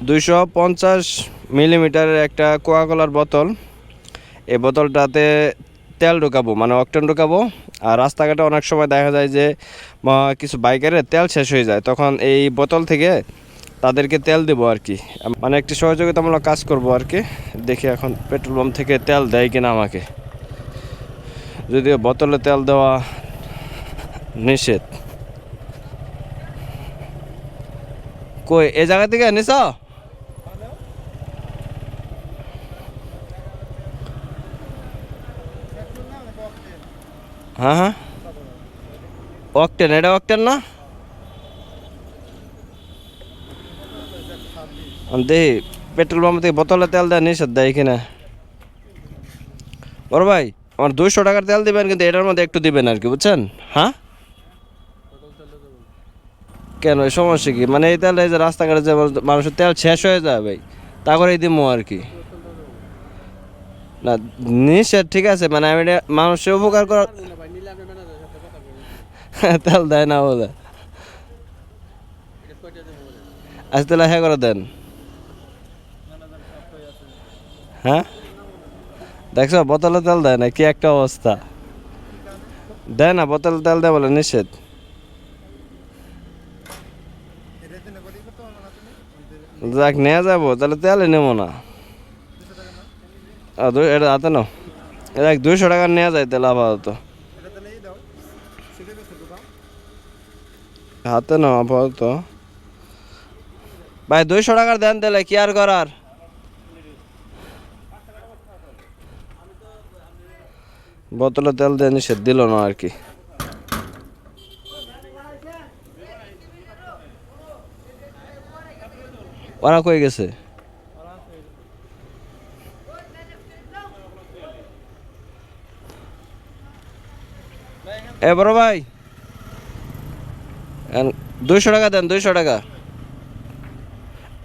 250 মিলিমিটারের একটা কোকাকোলার বোতল। এই বোতলটাতে তেল ঢুকাবো, মানে অকটেন ঢুকাবো। আর রাস্তাঘাটে অনেক সময় দেখা যায় যে কিছু বাইকারের তেল শেষ হয়ে যায়, তখন এই বোতল থেকে তাদেরকে তেল দেবো আর কি, মানে একটি সহযোগিতামূলক কাজ করব আর কি। দেখি এখন পেট্রোল পাম্প থেকে তেল দেয় কিনা আমাকে, যদিও বোতলে তেল দেওয়া নিষেধ। কই এই জায়গা থেকে নিছ? হ্যাঁ হ্যাঁ, অকটেন, এটা অকটেন না? দেখি পেট্রোল পাম্প থেকে বোতলে তেল দেয় নিষেধ দেয় কিনা। বড় ভাই, আমার 200 টাকার তেল দিবেন, কিন্তু এটার মধ্যে একটু দিবেন আর কি, বুঝছেন? হ্যাঁ, কেন এই সমস্যা কি? মানে এই তেল, এই যে রাস্তাঘাটে যে মানুষের তেল শেষ হয়ে যায় ভাই, তা করেই দিব আর কি। না, নিষেধ ঠিক আছে, মানে আমি মানুষের উপকার করার তেল দেয় না বোধ। আজ তাহলে হ্যাঁ করে দেন। হ্যাঁ, দেখছো বোতলে তেল দেয় না, কি একটা অবস্থা। দেয় না, বোতলে তেল দেয় বলে নিষেধ। যাক, নিয়ে যাবো তাহলে, তেলে নেবো না। এটা হাতে নাও, এটা 200 টাকার নেওয়া যায় তাহলে আপাতত। হাতে নাও আপাতত ভাই, 200 টাকার দেন তাহলে, কি আর করার। বোতলে তেল দিয়ে নিষেধ দিল না আর কি। ওরা কই গেছে? এ বড় ভাই, 200 টাকা দেন, 200 টাকা।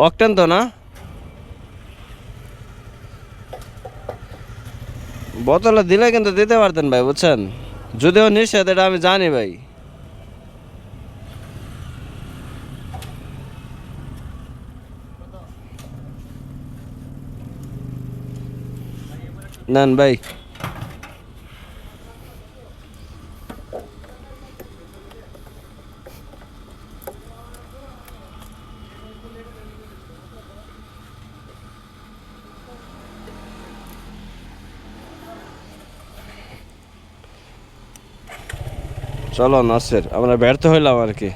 অকটেন তো না? বোতলে দিলে কিন্তু দিতে পারতেন ভাই, বুঝছেন? যদিও নিষেধ, এটা আমি জানি ভাই। নেন ভাই। চলো নাসের, আমরা ব্যর্থ হইলাম আর কি।